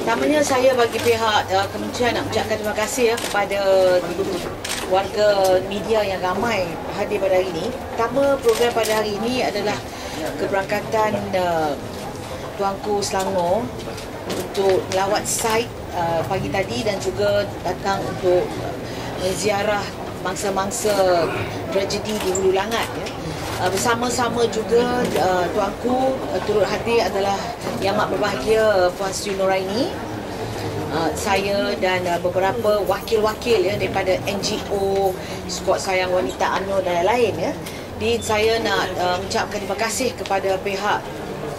Pertamanya saya bagi pihak kementerian nak ucapkan terima kasih kepada warga media yang ramai hadir pada hari ini. Pertama, program pada hari ini adalah keberangkatan Tuanku Selangor untuk melawat site pagi tadi dan juga datang untuk menziarah mangsa-mangsa tragedi di Hulu Langat. Bersama-sama juga tuanku turut hadir adalah Yang Amat Berbahagia Puan Sri Noraini, saya dan beberapa wakil-wakil daripada NGO, Skuad Sayang Wanita UMNO dan lain. Jadi saya nak mengucapkan terima kasih kepada pihak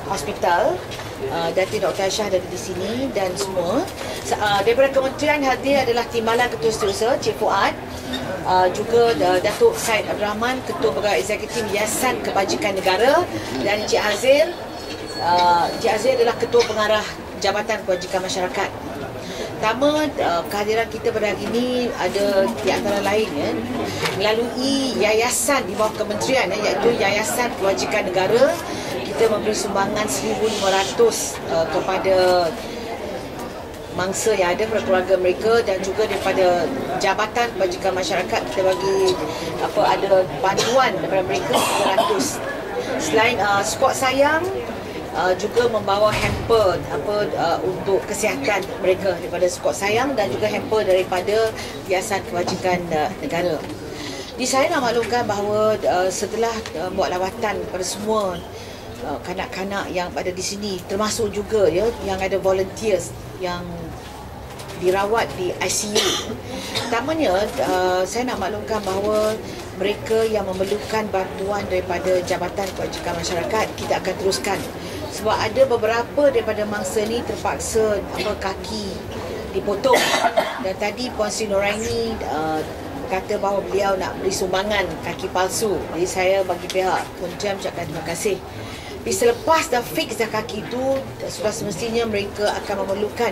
hospital, Datin Dr. Aisyah ada di sini dan semua. Daripada kementerian hadir adalah Timbalan Ketua Setiausaha Cik Fuad, juga Datuk Syed Abdul Rahman, Ketua Pegawai Eksekutif Yayasan Kebajikan Negara, dan Cik Hazil. Cik Hazil adalah Ketua Pengarah Jabatan Kebajikan Masyarakat. Pertama, kehadiran kita pada hari ini ada di antara lain melalui yayasan di bawah kementerian, iaitu Yayasan Kebajikan Negara. Kita memberi sumbangan 1,500 kepada mangsa yang ada, kepada keluarga mereka, dan juga daripada Jabatan Kebajikan Masyarakat kita bagi ada bantuan daripada mereka 300. Selain Skuad Sayang juga membawa hamper untuk kesihatan mereka daripada Skuad Sayang, dan juga hamper daripada Yayasan Kebajikan Negara. Jadi saya nak maklumkan bahawa setelah buat lawatan kepada semua kanak-kanak yang ada di sini, termasuk juga yang ada volunteers yang dirawat di ICU. Pertamanya, saya nak maklumkan bahawa mereka yang memerlukan bantuan daripada Jabatan Kebajikan Masyarakat, kita akan teruskan. Sebab ada beberapa daripada mangsa ni terpaksa kaki dipotong. Dan tadi Puan Sri Noraini kata bahawa beliau nak beri sumbangan kaki palsu. Jadi saya bagi pihak kementerian ucapkan terima kasih. Tapi selepas dah fix dah kaki itu, sudah semestinya mereka akan memerlukan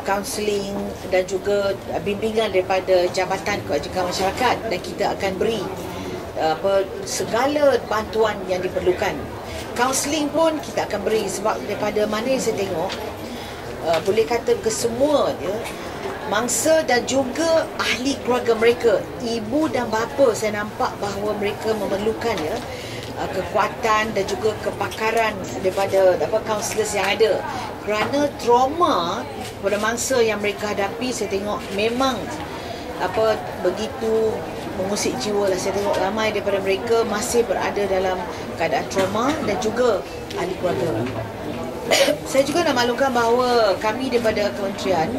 kaunseling dan juga bimbingan daripada Jabatan Kebajikan Masyarakat, dan kita akan beri segala bantuan yang diperlukan. Kaunseling pun kita akan beri, sebab daripada mana yang saya tengok, boleh kata kesemua mangsa dan juga ahli keluarga mereka, ibu dan bapa, saya nampak bahawa mereka memerlukan kekuatan dan juga kepakaran daripada kaunselors yang ada, kerana trauma pada mangsa yang mereka hadapi, saya tengok memang begitu mengusik jiwa lah. Saya tengok ramai daripada mereka masih berada dalam keadaan trauma, dan juga ahli keluarga. Saya juga nak maklumkan bahawa kami daripada kementerian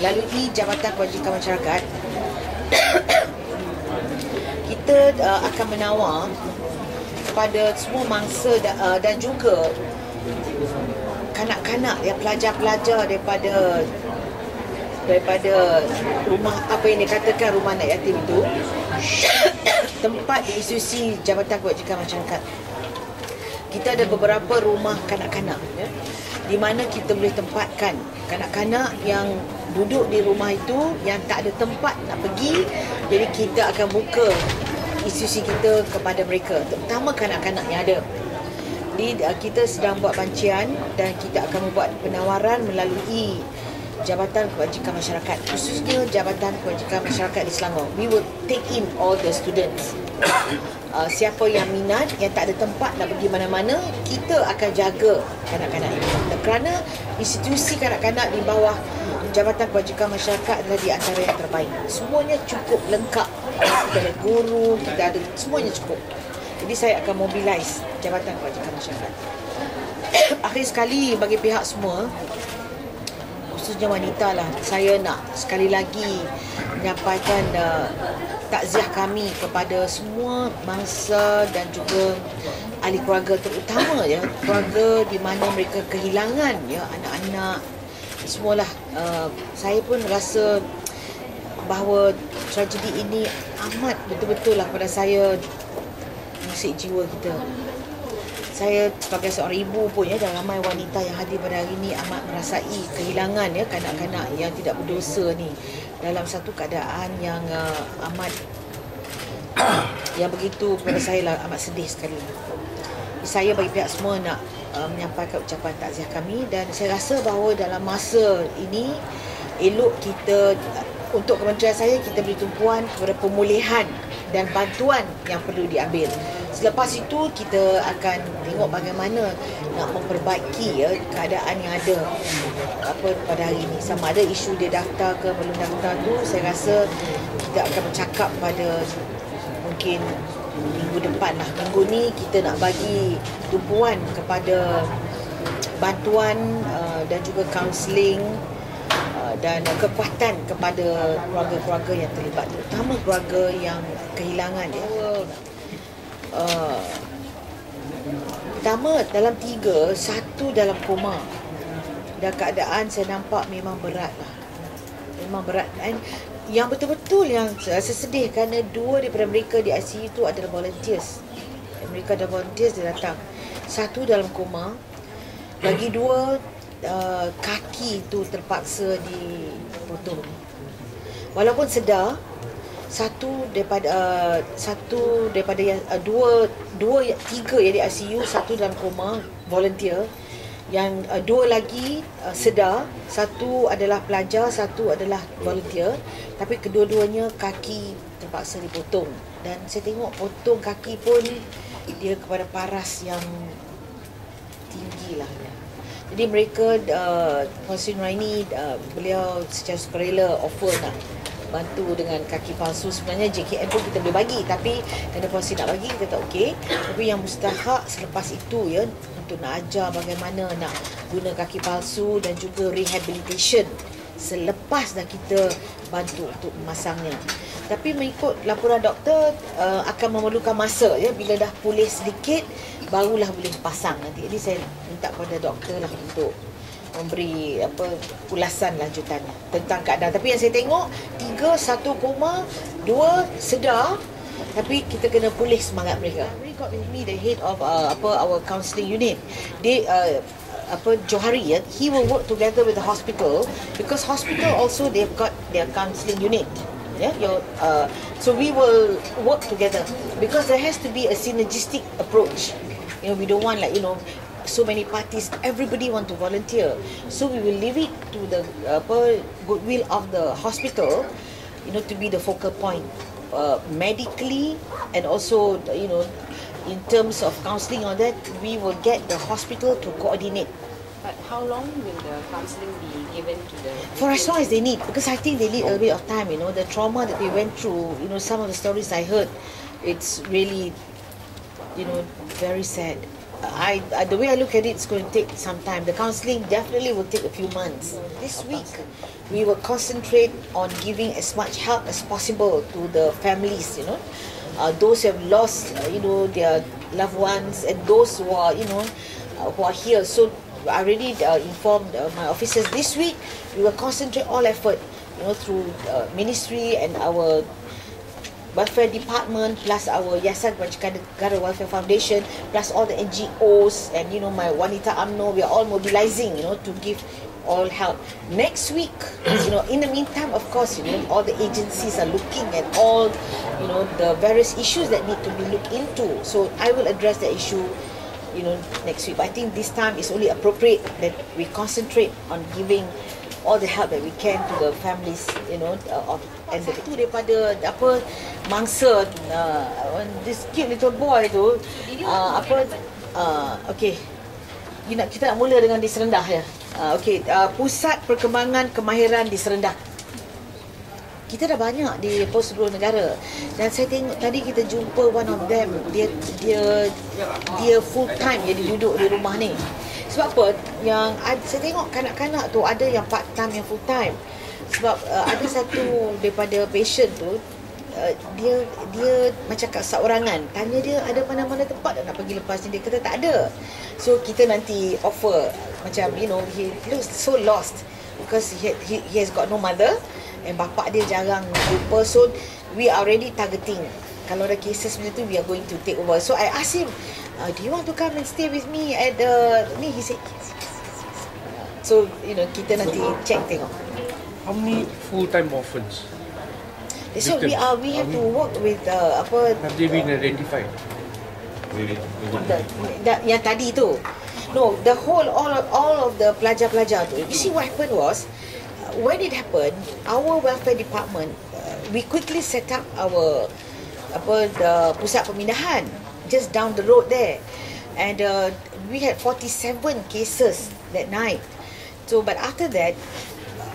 melalui Jabatan Kebajikan Masyarakat kita akan menawar kepada semua mangsa dan juga kanak-kanak, pelajar-pelajar daripada rumah yang dikatakan rumah anak yatim itu, tempat di institusi Jabatan Kebajikan Masyarakat. Kita ada beberapa rumah kanak-kanak di mana kita boleh tempatkan kanak-kanak yang duduk di rumah itu yang tak ada tempat nak pergi. Jadi kita akan buka institusi kita kepada mereka, terutama kanak-kanak yang ada. Jadi kita sedang buat bancian dan kita akan membuat penawaran melalui Jabatan Kebajikan Masyarakat, khususnya Jabatan Kebajikan Masyarakat di Selangor. We will take in all the students. Siapa yang minat, yang tak ada tempat nak pergi mana-mana, kita akan jaga kanak-kanak ini. Kerana institusi kanak-kanak di bawah Jabatan Kebajikan Masyarakat adalah di antara yang terbaik. Semuanya cukup lengkap. Kita ada guru, kita ada semuanya cukup. Jadi saya akan mobilize Jabatan Kebajikan Masyarakat. Akhir sekali, bagi pihak semua, khususnya wanita lah, saya nak sekali lagi menyampaikan takziah kami kepada semua mangsa dan juga ahli keluarga, terutama keluarga di mana mereka kehilangan anak-anak semualah. Saya pun rasa bahawa tragedi ini amat betul-betul lah pada saya mengusik jiwa kita. Saya sebagai seorang ibu pun dan ramai wanita yang hadir pada hari ini amat merasai kehilangan kanak-kanak yang tidak berdosa ni dalam satu keadaan yang amat yang begitu, kepada saya lah amat sedih sekali. Saya bagi pihak semua nak menyampaikan ucapan takziah kami, dan saya rasa bahawa dalam masa ini elok kita, untuk kementerian saya, kita beri tumpuan kepada pemulihan dan bantuan yang perlu diambil. Selepas itu kita akan tengok bagaimana nak memperbaiki keadaan yang ada pada hari ini. Sama ada isu dia daftar ke belum daftar tu, saya rasa kita akan bercakap pada mungkin minggu depan lah. Minggu ni kita nak bagi tumpuan kepada bantuan dan juga kaunseling dan kekuatan kepada keluarga-keluarga yang terlibat, terutama keluarga yang kehilangan. Pertama dalam 3, 1 dalam koma, dan keadaan saya nampak memang berat lah. Memang berat. Dan yang betul-betul yang saya sedih kerana 2 daripada mereka di ICU itu adalah volunteers. Mereka ada volunteers, dia datang. 1 dalam koma, lagi 2 kaki itu terpaksa dipotong. Walaupun sedar, satu daripada yang tiga yang di ICU, 1 dalam koma, volunteer. Yang 2 lagi sedar, 1 adalah pelajar, 1 adalah volunteer. Tapi kedua-duanya kaki terpaksa dipotong. Dan saya tengok potong kaki pun dia kepada paras yang tinggi lah. Jadi mereka, Puan Sri Nuraini, beliau secara sukarela offer nak bantu dengan kaki palsu. Sebenarnya JKM pun kita boleh bagi, tapi kerana Puan Sri nak bagi, kita tak okey. Tapi yang mustahak selepas itu untuk nak ajar bagaimana nak guna kaki palsu dan juga rehabilitation selepas dah kita bantu untuk memasangnya. Tapi mengikut laporan doktor, akan memerlukan masa bila dah pulih sedikit barulah boleh pasang nanti. Jadi saya minta kepada doktor lah untuk memberi ulasan lanjutannya tentang keadaan. Tapi yang saya tengok 3, 1 koma, 2 sedar, tapi kita kena pulih semangat mereka. I got with me the head of our counselling unit. Dia Johari, he will work together with the hospital, because hospital also they've got their counselling unit. So we will work together, because there has to be a synergistic approach. We don't want so many parties, everybody want to volunteer. So we will leave it to the goodwill of the hospital, to be the focal point medically, and also in terms of counselling on that, we will get the hospital to coordinate. But how long will the counselling be given to the... For as long as they need, because I think they need a bit of time. The trauma that they went through, some of the stories I heard, it's really, very sad. The way I look at it, it's going to take some time. The counselling definitely will take a few months. This week, we will concentrate on giving as much help as possible to the families, those who have lost, their loved ones, and those who are, who are here. So I already informed my officers this week. We will concentrate all effort, through ministry and our welfare department, plus our Yayasan Kebajikan Negara Welfare Foundation, plus all the NGOs and my Wanita UMNO. We are all mobilizing, to give all help. Next week, in the meantime, of course, all the agencies are looking at all, the various issues that need to be looked into. So I will address the issue, next week. But I think this time is only appropriate that we concentrate on giving all the help that we can to the families, and itu daripada mangsa this cute little boy tu, okay, kita nak mula dengan di Serendah ya. Pusat Perkembangan Kemahiran di Serendah. Kita dah banyak di pos seluruh negara, dan saya tengok tadi kita jumpa one of them, dia full time, dia duduk di rumah ni. Sebab apa? Yang saya tengok kanak-kanak tu ada yang part time, yang full time. Sebab ada satu daripada patient tu, dia macam kat seorangan. Tanya dia ada mana-mana tempat nak pergi lepas ni, dia kata tak ada. So kita nanti offer macam he looks so lost because he has got no mother, and bapak dia jarang jumpa. So we are already targeting, kalau ada cases macam tu, we are going to take over. So I asked him, do you want to come and stay with me at the ni? He said yes. So kita nanti check tengok. How many full-time orphans? So we have to work with Have they been identified? yang tadi tu. No, the whole, all of the pelajar-pelajar tu. You see what happened was, when it happened, our welfare department, we quickly set up our the pusat pemindahan just down the road there, and we had 47 cases that night. So, but after that,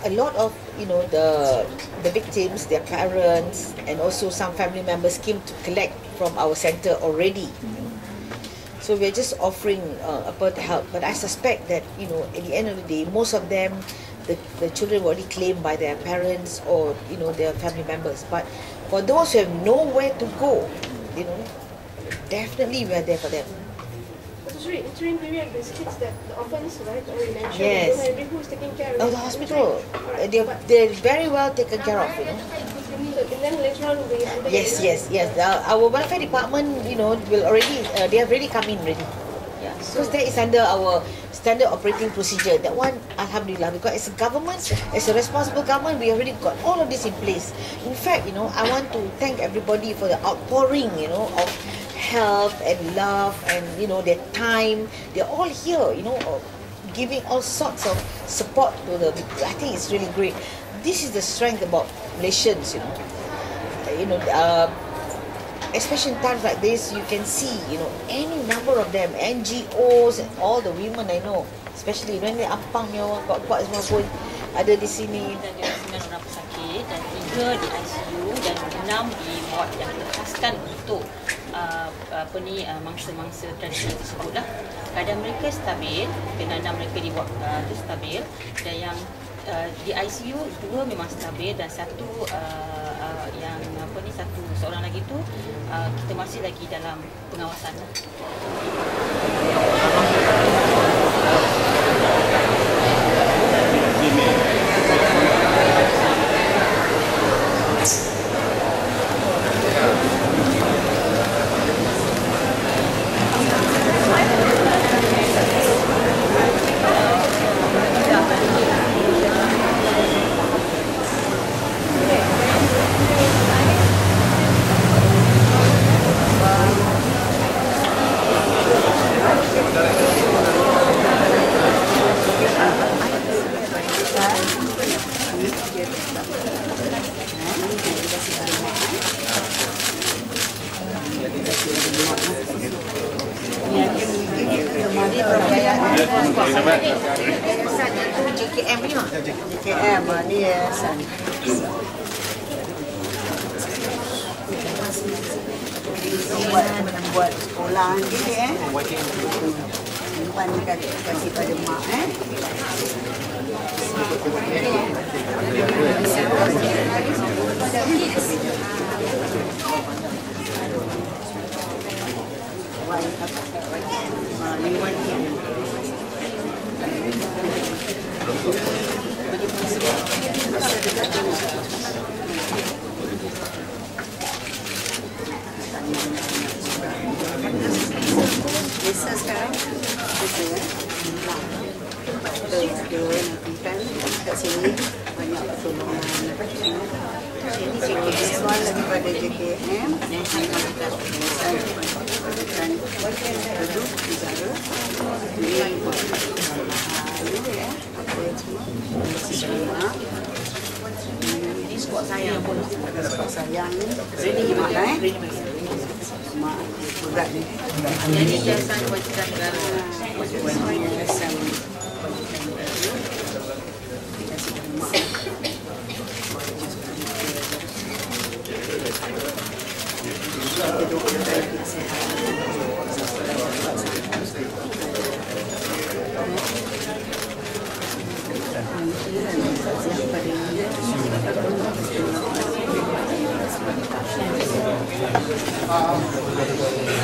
a lot of the victims, their parents, and also some family members came to collect from our center already. So we're just offering help. But I suspect that at the end of the day, most of them, the children were already claimed by their parents or their family members. But for those who have nowhere to go, definitely we are there for them. Sorry, during period, the kids that the orphans, right? Or you mentioned, Yes. who's taking care of Oh, it? the hospital. They're very well taken care of. So, and then later on, we Yes. Our welfare department, will already. They have already come in already. Yeah. Because that is under our standard operating procedure. That one, alhamdulillah, because as a government, as a responsible government, we already got all of this in place. In fact, I want to thank everybody for the outpouring, of help and love and their time. They're all here, giving all sorts of support to the. I think it's really great. This is the strength about Malaysians, especially in times like this, you can see, any number of them, NGOs and all the women I know, especially when they ampang kuat-kuat semua pun ada di sini. Dan ada 9 orang pesakit dan 3 di ICU dan 6 di ward yang dikhaskan untuk mangsa-mangsa tradisional tersebut lah. Keadaan mereka stabil, kenangan mereka di ward itu stabil, dan yang di ICU 2 memang stabil dan satu seorang lagi tu kita masih lagi dalam pengawasan lah. JKM ni JKM ni yayasan. Buat sekolah ni Simpan kasih pada mak Desa sekarang kita nantikan kat sini banyak pertolongan. Soal daripada JKM dan duduk di sana ini squad sayang pun. sport sayang ni ready mak mak berat ni. Jadi jasa kewajiban negara. Yayasan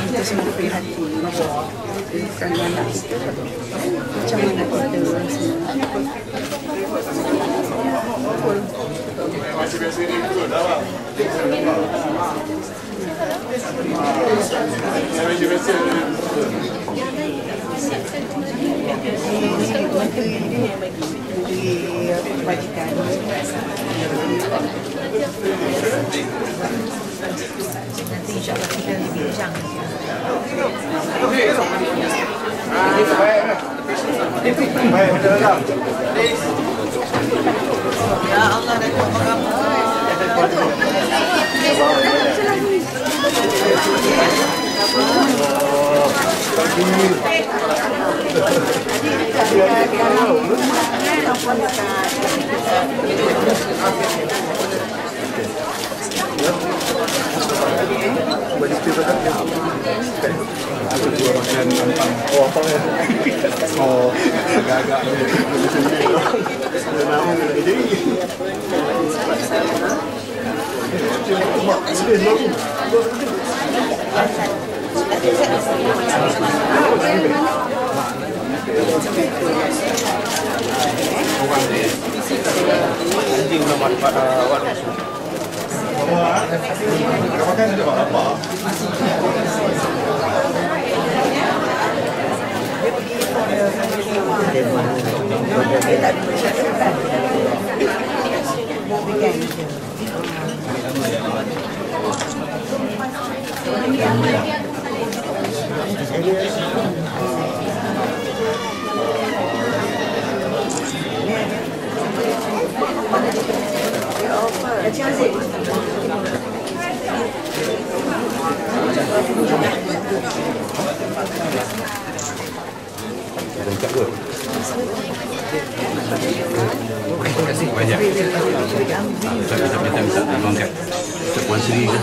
kita semua prihatin bukan anak kita macam mana bajikan Nanti insyaAllah kita bincang. Ya Allah, Datuk, apa khabar? Banyak. Kita minta abang kat Puan Sri ke?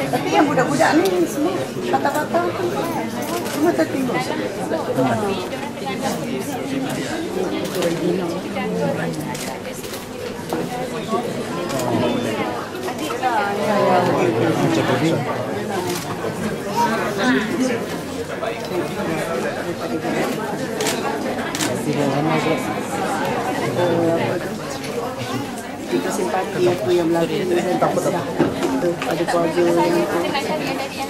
Tapi yang budak-budak ni semua patah-patah semua tertimbun. Kita simpati aku yang berlaku tu tak apa. Ada keluarga yang tu.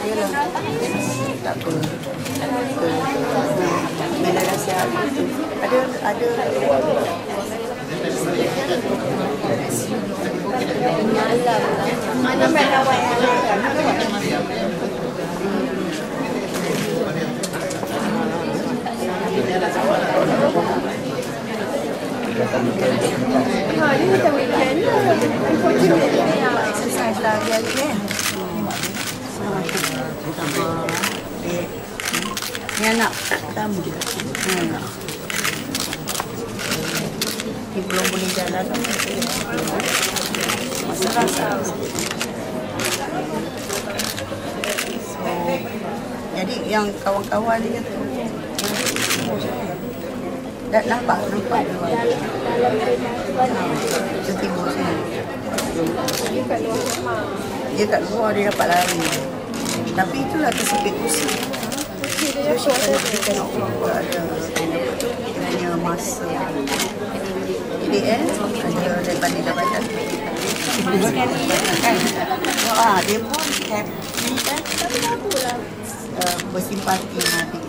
Yalah. Tak apa. Bila nasihat itu ada malam melawat Ini macam weekend. Unfortunately, exercise lah dia kan. Ni anak pertama. Ni anak. Dia belum boleh jalan. Masa rasa. So, jadi yang kawan-kawan dia tu dah nampak tertimbun sini. Dia kat luar dia dapat lari. Tapi itulah tersepit kursi. Terus kalau kita tengok ada hanya masa IDN ada daripada jabatan. Dia pun happy kan. Tapi apalah bersimpati nanti.